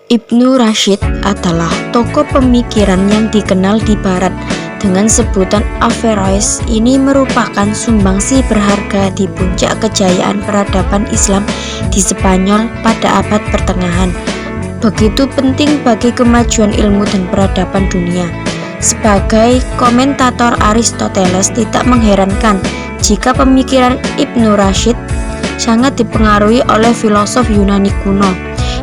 Ibnu Rashid adalah tokoh pemikiran yang dikenal di Barat dengan sebutan Averroes. Ini merupakan sumbangsi berharga di puncak kejayaan peradaban Islam di Spanyol pada abad pertengahan. Begitu penting bagi kemajuan ilmu dan peradaban dunia. Sebagai komentator Aristoteles, tidak mengherankan jika pemikiran Ibnu Rashid sangat dipengaruhi oleh filosof Yunani kuno.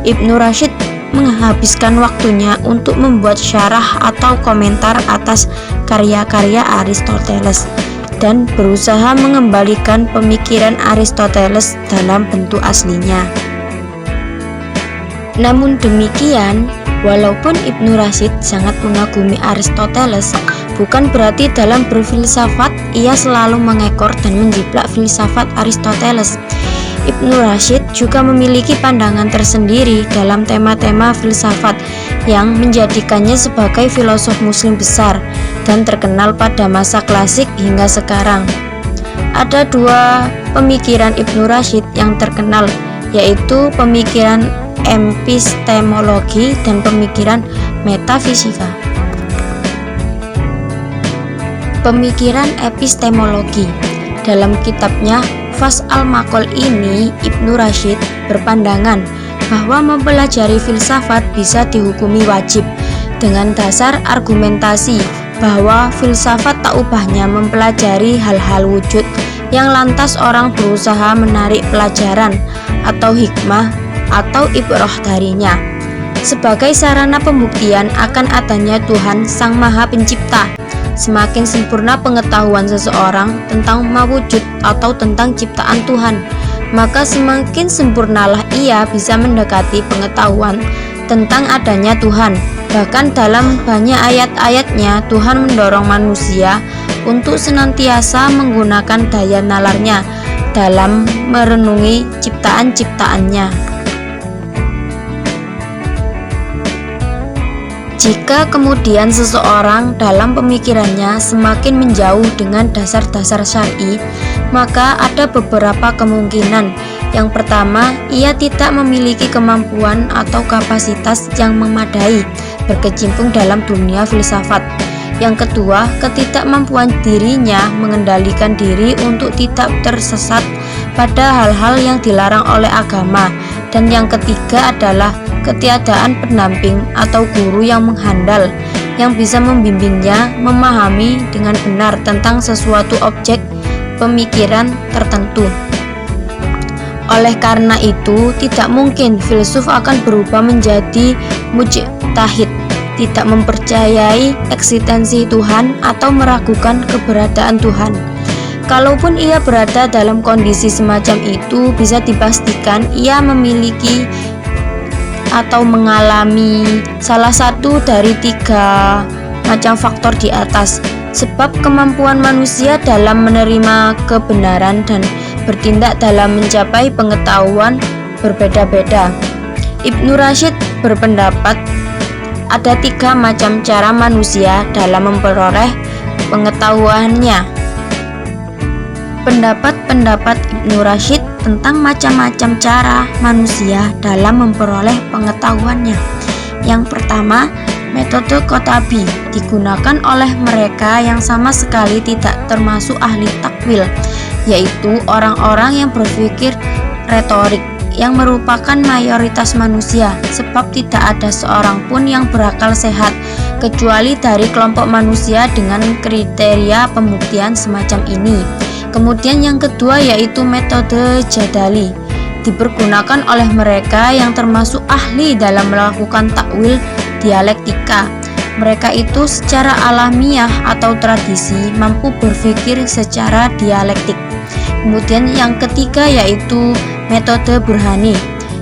Ibnu Rashid menghabiskan waktunya untuk membuat syarah atau komentar atas karya-karya Aristoteles dan berusaha mengembalikan pemikiran Aristoteles dalam bentuk aslinya. Namun demikian, walaupun Ibnu Rashid sangat mengagumi Aristoteles, bukan berarti dalam berfilsafat ia selalu mengekor dan menjiplak filsafat Aristoteles. Ibnu Rashid juga memiliki pandangan tersendiri dalam tema-tema filsafat yang menjadikannya sebagai filosof muslim besar dan terkenal pada masa klasik hingga sekarang. Ada dua pemikiran Ibnu Rashid yang terkenal, yaitu pemikiran epistemologi dan pemikiran metafisika. Pemikiran epistemologi. Dalam kitabnya Fas al-Maqal ini, Ibnu Rashid berpandangan bahwa mempelajari filsafat bisa dihukumi wajib dengan dasar argumentasi bahwa filsafat tak ubahnya mempelajari hal-hal wujud yang lantas orang berusaha menarik pelajaran atau hikmah atau ibrah darinya sebagai sarana pembuktian akan adanya Tuhan Sang Maha Pencipta. Semakin sempurna pengetahuan seseorang tentang mawujud atau tentang ciptaan Tuhan, maka semakin sempurnalah ia bisa mendekati pengetahuan tentang adanya Tuhan. Bahkan dalam banyak ayat-ayatnya, Tuhan mendorong manusia untuk senantiasa menggunakan daya nalarnya dalam merenungi ciptaan-ciptaannya. Jika kemudian seseorang dalam pemikirannya semakin menjauh dengan dasar-dasar syar'i, maka ada beberapa kemungkinan. Yang pertama, ia tidak memiliki kemampuan atau kapasitas yang memadai berkecimpung dalam dunia filsafat. Yang kedua, ketidakmampuan dirinya mengendalikan diri untuk tidak tersesat pada hal-hal yang dilarang oleh agama. Dan yang ketiga adalah ketiadaan pendamping atau guru yang menghandal yang bisa membimbingnya memahami dengan benar tentang sesuatu objek pemikiran tertentu. Oleh karena itu, tidak mungkin filsuf akan berubah menjadi mujtahid, tidak mempercayai eksistensi Tuhan atau meragukan keberadaan Tuhan. Kalaupun ia berada dalam kondisi semacam itu, bisa dipastikan ia memiliki atau mengalami salah satu dari tiga macam faktor di atas. Sebab kemampuan manusia dalam menerima kebenaran dan bertindak dalam mencapai pengetahuan berbeda-beda. Ibnu Rashid berpendapat ada tiga macam cara manusia dalam memperoleh pengetahuannya. Pendapat Ibnu Rashid tentang macam-macam cara manusia dalam memperoleh pengetahuannya. Yang pertama, metode Kotabi digunakan oleh mereka yang sama sekali tidak termasuk ahli takwil, yaitu orang-orang yang berpikir retorik, yang merupakan mayoritas manusia, sebab tidak ada seorang pun yang berakal sehat kecuali dari kelompok manusia dengan kriteria pembuktian semacam ini. Kemudian yang kedua yaitu metode Jadali, dipergunakan oleh mereka yang termasuk ahli dalam melakukan takwil dialektika. Mereka itu secara alamiah atau tradisi mampu berpikir secara dialektik. Kemudian yang ketiga yaitu metode Burhani,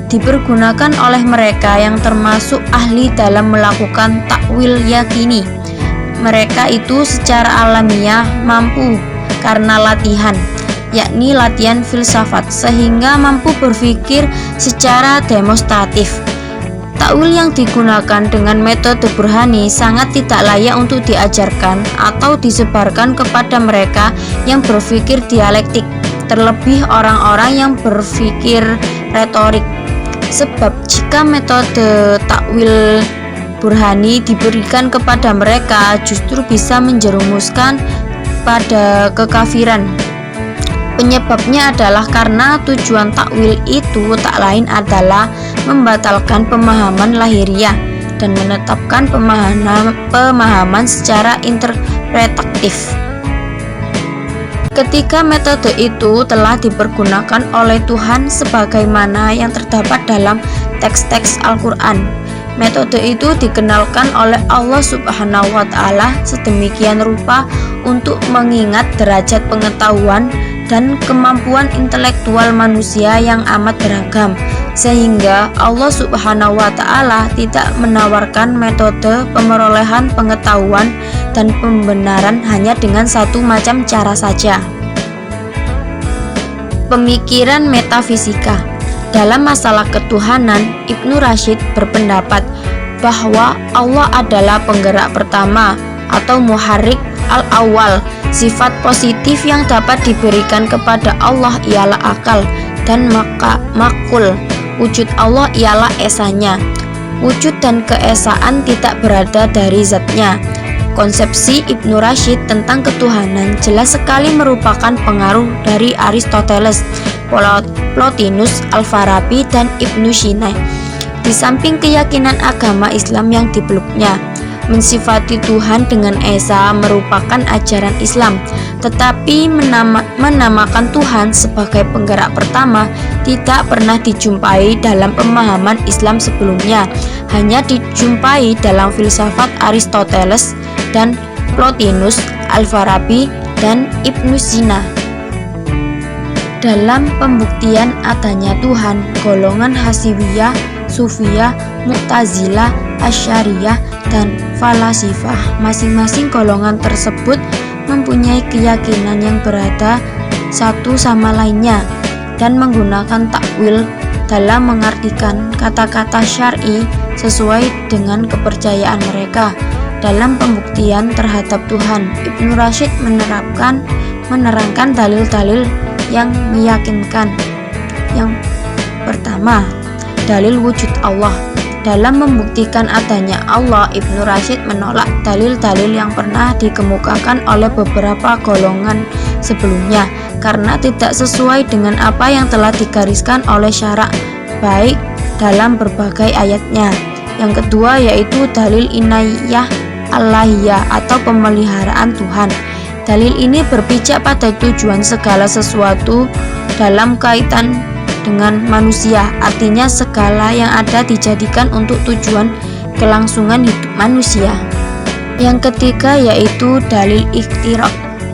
dipergunakan oleh mereka yang termasuk ahli dalam melakukan takwil yakini. Mereka itu secara alamiah mampu karena latihan, yakni latihan filsafat, sehingga mampu berpikir secara demonstratif. Takwil yang digunakan dengan metode Burhani sangat tidak layak untuk diajarkan atau disebarkan kepada mereka yang berpikir dialektik, terlebih orang-orang yang berpikir retorik. Sebab jika metode takwil burhani diberikan kepada mereka, justru bisa menjerumuskan pada kekafiran. Penyebabnya adalah karena tujuan takwil itu tak lain adalah membatalkan pemahaman lahiriah dan menetapkan pemahaman secara interpretatif. Ketika metode itu telah dipergunakan oleh Tuhan sebagaimana yang terdapat dalam teks-teks Al-Quran, metode itu dikenalkan oleh Allah Subhanahu wa Ta'ala sedemikian rupa untuk mengingat derajat pengetahuan dan kemampuan intelektual manusia yang amat beragam, sehingga Allah Subhanahu wa Ta'ala tidak menawarkan metode pemerolehan pengetahuan dan pembenaran hanya dengan satu macam cara saja. Pemikiran metafisika. Dalam masalah ketuhanan, Ibnu Rashid berpendapat bahwa Allah adalah penggerak pertama atau muharrik al-awwal. Sifat positif yang dapat diberikan kepada Allah ialah akal dan makul. Wujud Allah ialah esanya. Wujud dan keesaan tidak berada dari zatnya. Konsepsi Ibnu Rashid tentang ketuhanan jelas sekali merupakan pengaruh dari Aristoteles, Plotinus, Al-Farabi, dan Ibnu Sina. Di samping keyakinan agama Islam yang dipeluknya, mensifati Tuhan dengan esa merupakan ajaran Islam, tetapi menamakan Tuhan sebagai penggerak pertama tidak pernah dijumpai dalam pemahaman Islam sebelumnya, hanya dijumpai dalam filsafat Aristoteles dan Plotinus, Al-Farabi, dan Ibnu Sina. Dalam pembuktian adanya Tuhan, golongan Hasibiyah, Sufiyah, Mu'tazilah, Asy'ariyah, dan Falasifah, masing-masing golongan tersebut mempunyai keyakinan yang berada satu sama lainnya dan menggunakan takwil dalam mengartikan kata-kata syar'i sesuai dengan kepercayaan mereka. Dalam pembuktian terhadap Tuhan, Ibnu Rashid menerangkan dalil-dalil yang meyakinkan. Yang pertama, dalil wujud Allah. Dalam membuktikan adanya Allah, Ibnu Rashid menolak dalil-dalil yang pernah dikemukakan oleh beberapa golongan sebelumnya karena tidak sesuai dengan apa yang telah digariskan oleh syara' baik dalam berbagai ayatnya. Yang kedua yaitu dalil inayah Allahiyah atau pemeliharaan Tuhan. Dalil ini berpijak pada tujuan segala sesuatu dalam kaitan dengan manusia, artinya segala yang ada dijadikan untuk tujuan kelangsungan hidup manusia. Yang ketiga yaitu dalil ikhtiraq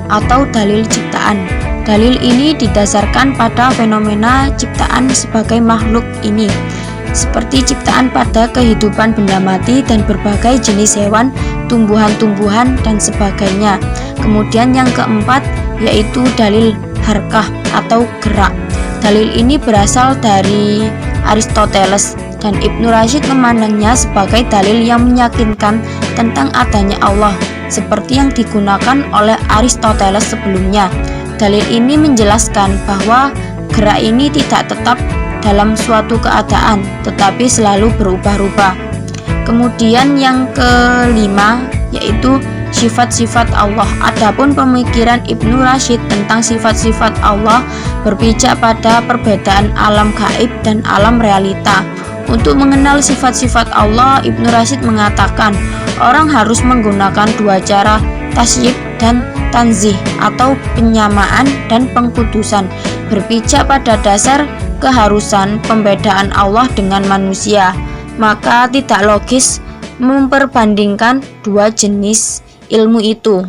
atau dalil ciptaan. Dalil ini didasarkan pada fenomena ciptaan sebagai makhluk ini, seperti ciptaan pada kehidupan benda mati dan berbagai jenis hewan, tumbuhan-tumbuhan, dan sebagainya. Kemudian yang keempat yaitu dalil harkah atau gerak. Dalil ini berasal dari Aristoteles dan Ibnu Rashid memandangnya sebagai dalil yang meyakinkan tentang adanya Allah, seperti yang digunakan oleh Aristoteles sebelumnya. Dalil ini menjelaskan bahwa gerak ini tidak tetap dalam suatu keadaan, tetapi selalu berubah-ubah. Kemudian yang kelima yaitu sifat-sifat Allah. Adapun pemikiran Ibnu Rashid tentang sifat-sifat Allah berpijak pada perbedaan alam gaib dan alam realita. Untuk mengenal sifat-sifat Allah, Ibnu Rashid mengatakan orang harus menggunakan dua cara, tasyib dan tanzih atau penyamaan dan pengkudusan, berpijak pada dasar keharusan pembedaan Allah dengan manusia. Maka tidak logis memperbandingkan dua jenis ilmu itu.